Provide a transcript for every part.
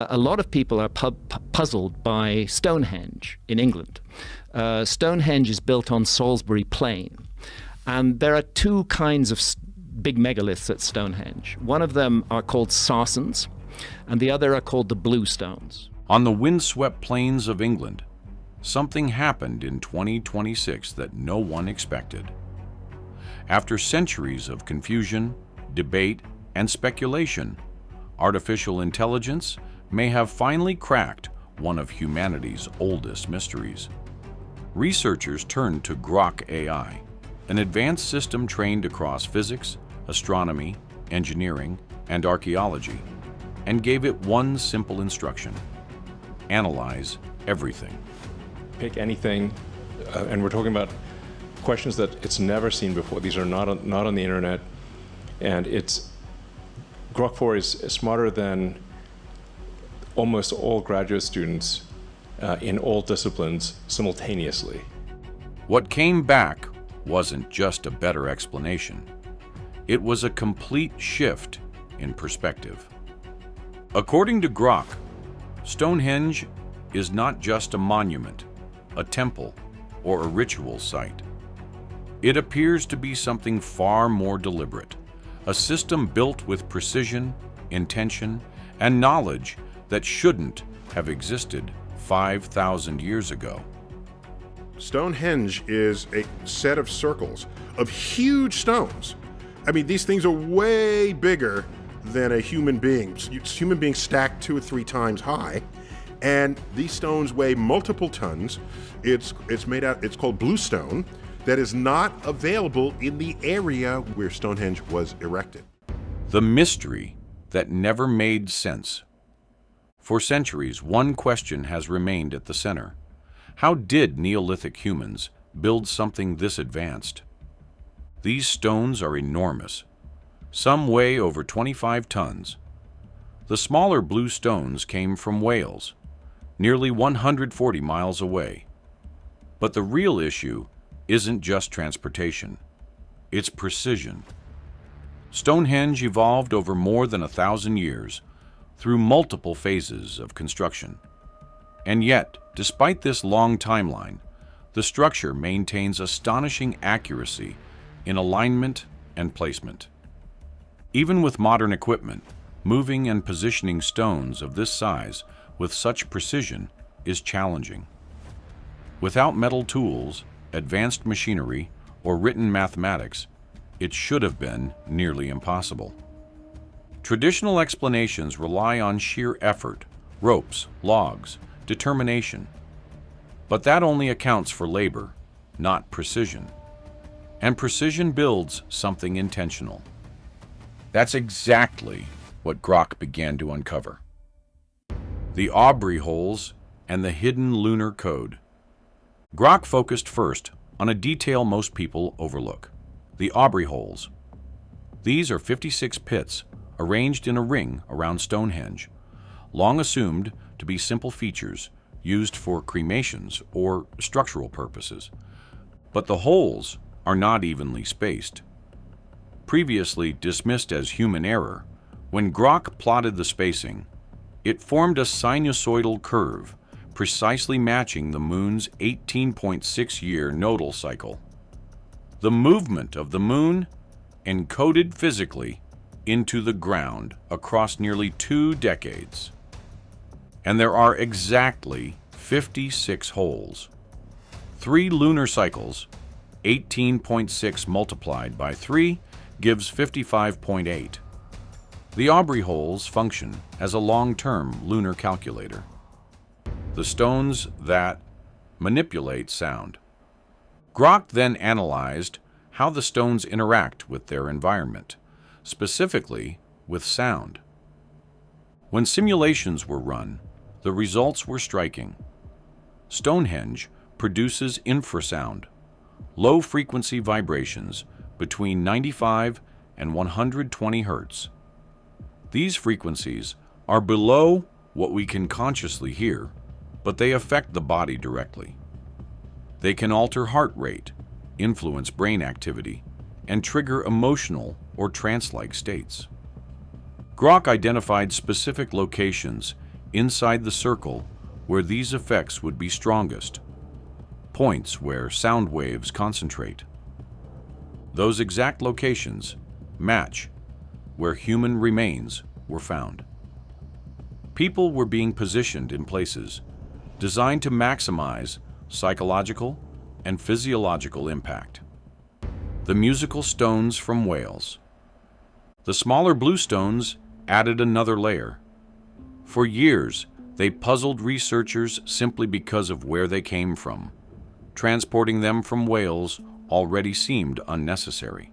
A lot of people are puzzled by Stonehenge in England. Stonehenge is built on Salisbury Plain, and there are two kinds of big megaliths at Stonehenge. One of them are called sarsens, and the other are called the blue stones. On the windswept plains of England, something happened in 2026 that no one expected. After centuries of confusion, debate, and speculation, artificial intelligence may have finally cracked one of humanity's oldest mysteries. Researchers turned to Grok AI, an advanced system trained across physics, astronomy, engineering, and archaeology, and gave it one simple instruction: analyze everything. Pick anything, and we're talking about questions that it's never seen before. These are not on the internet, and Grok 4 is smarter than almost all graduate students in all disciplines simultaneously. What came back wasn't just a better explanation. It was a complete shift in perspective. According to Grok, Stonehenge is not just a monument, a temple, or a ritual site. It appears to be something far more deliberate, a system built with precision, intention, and knowledge that shouldn't have existed 5,000 years ago. Stonehenge is a set of circles of huge stones. I mean, these things are way bigger than a human being. Human beings stacked 2 or 3 times high, and these stones weigh multiple tons. It's called bluestone, that is not available in the area where Stonehenge was erected. The mystery that never made sense. For centuries, one question has remained at the center. How did Neolithic humans build something this advanced? These stones are enormous. Some weigh over 25 tons. The smaller blue stones came from Wales, nearly 140 miles away. But the real issue isn't just transportation, it's precision. Stonehenge evolved over more than 1,000 years through multiple phases of construction. And yet, despite this long timeline, the structure maintains astonishing accuracy in alignment and placement. Even with modern equipment, moving and positioning stones of this size with such precision is challenging. Without metal tools, advanced machinery, or written mathematics, it should have been nearly impossible. Traditional explanations rely on sheer effort, ropes, logs, determination. But that only accounts for labor, not precision. And precision builds something intentional. That's exactly what Grok began to uncover. The Aubrey holes and the hidden lunar code. Grok focused first on a detail most people overlook: the Aubrey holes. These are 56 pits arranged in a ring around Stonehenge, long assumed to be simple features used for cremations or structural purposes. But the holes are not evenly spaced. Previously dismissed as human error, when Grok plotted the spacing, it formed a sinusoidal curve precisely matching the moon's 18.6-year nodal cycle. The movement of the moon encoded physically into the ground across nearly 2 decades. And there are exactly 56 holes. 3 lunar cycles, 18.6 multiplied by 3 gives 55.8. The Aubrey holes function as a long-term lunar calculator. The stones that manipulate sound. Grok then analyzed how the stones interact with their environment, specifically with sound. When simulations were run, the results were striking. Stonehenge produces infrasound, low-frequency vibrations between 95 and 120 Hz. These frequencies are below what we can consciously hear, but they affect the body directly. They can alter heart rate, influence brain activity, and trigger emotional or trance-like states. Grok identified specific locations inside the circle where these effects would be strongest, points where sound waves concentrate. Those exact locations match where human remains were found. People were being positioned in places designed to maximize psychological and physiological impact. The musical stones from Wales. The smaller blue stones added another layer. For years, they puzzled researchers simply because of where they came from. Transporting them from Wales already seemed unnecessary.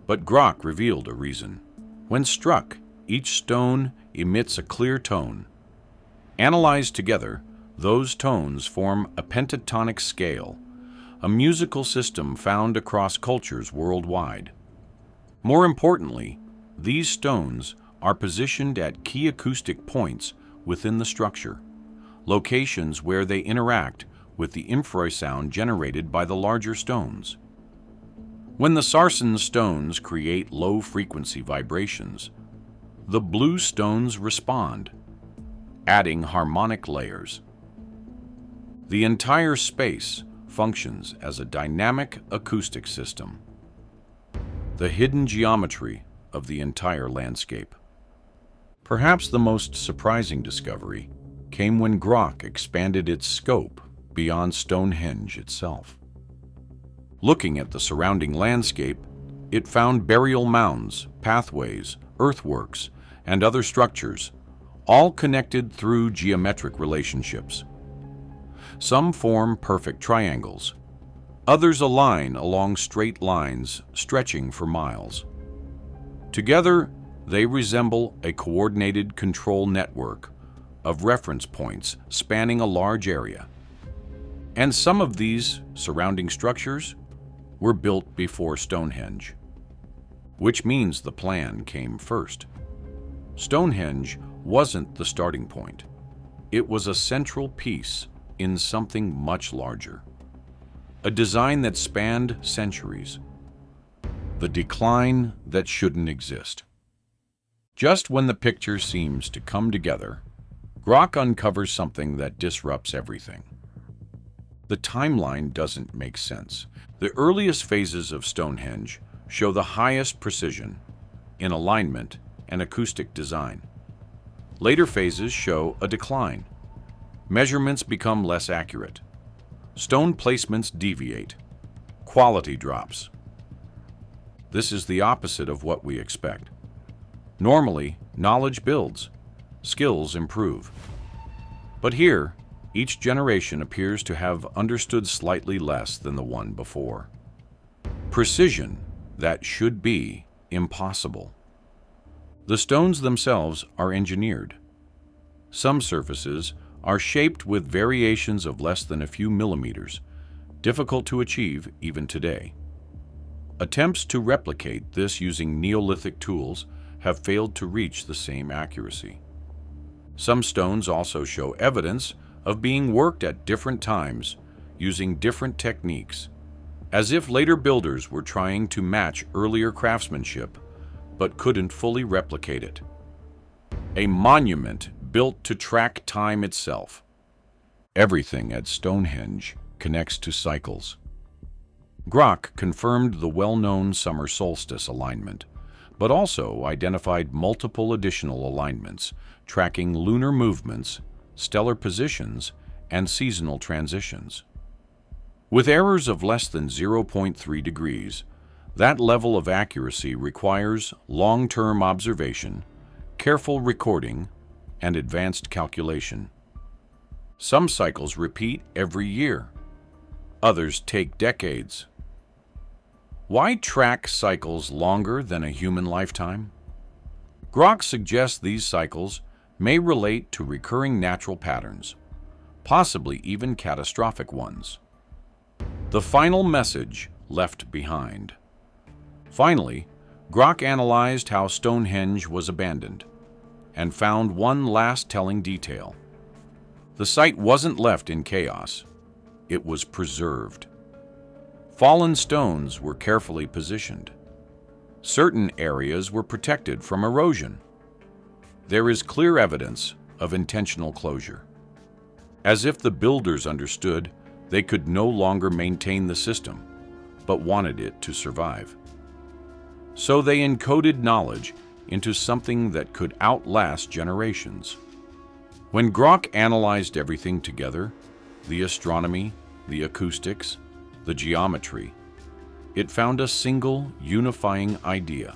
But Grock revealed a reason. When struck, each stone emits a clear tone. Analyzed together, those tones form a pentatonic scale, a musical system found across cultures worldwide. More importantly, these stones are positioned at key acoustic points within the structure, locations where they interact with the infrasound generated by the larger stones. When the sarsen stones create low-frequency vibrations, the blue stones respond, adding harmonic layers. The entire space functions as a dynamic acoustic system. The hidden geometry of the entire landscape. Perhaps the most surprising discovery came when Grock expanded its scope beyond Stonehenge itself. Looking at the surrounding landscape, it found burial mounds, pathways, earthworks, and other structures, all connected through geometric relationships. Some form perfect triangles. Others align along straight lines stretching for miles. Together, they resemble a coordinated control network of reference points spanning a large area. And some of these surrounding structures were built before Stonehenge, which means the plan came first. Stonehenge wasn't the starting point. It was a central piece in something much larger, a design that spanned centuries, the decline that shouldn't exist. Just when the picture seems to come together, Grock uncovers something that disrupts everything. The timeline doesn't make sense. The earliest phases of Stonehenge show the highest precision in alignment and acoustic design. Later phases show a decline. Measurements become less accurate. Stone placements deviate. Quality drops. This is the opposite of what we expect. Normally, knowledge builds, skills improve. But here, each generation appears to have understood slightly less than the one before. Precision that should be impossible. The stones themselves are engineered. Some surfaces are shaped with variations of less than a few millimeters, difficult to achieve even today. Attempts to replicate this using Neolithic tools have failed to reach the same accuracy. Some stones also show evidence of being worked at different times using different techniques, as if later builders were trying to match earlier craftsmanship but couldn't fully replicate it. A monument built to track time itself. Everything at Stonehenge connects to cycles. Grock confirmed the well-known summer solstice alignment, but also identified multiple additional alignments, tracking lunar movements, stellar positions, and seasonal transitions. With errors of less than 0.3 degrees, that level of accuracy requires long-term observation, careful recording, and advanced calculation. Some cycles repeat every year. Others take decades. Why track cycles longer than a human lifetime? Grock suggests these cycles may relate to recurring natural patterns, possibly even catastrophic ones. The final message left behind. Finally, Grock analyzed how Stonehenge was abandoned and found one last telling detail. The site wasn't left in chaos. It was preserved. Fallen stones were carefully positioned. Certain areas were protected from erosion. There is clear evidence of intentional closure. As if the builders understood they could no longer maintain the system, but wanted it to survive. So they encoded knowledge into something that could outlast generations. When Grok analyzed everything together, the astronomy, the acoustics, the geometry, it found a single unifying idea.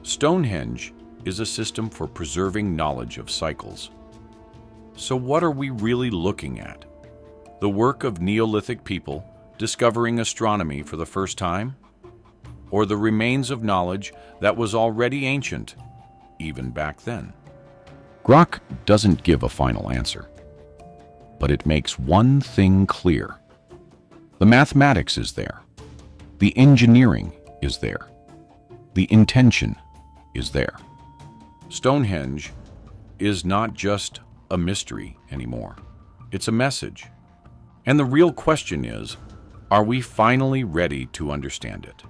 Stonehenge is a system for preserving knowledge of cycles. So what are we really looking at? The work of Neolithic people discovering astronomy for the first time? Or the remains of knowledge that was already ancient, even back then? Grok doesn't give a final answer, but it makes one thing clear. The mathematics is there. The engineering is there. The intention is there. Stonehenge is not just a mystery anymore. It's a message. And the real question is, are we finally ready to understand it?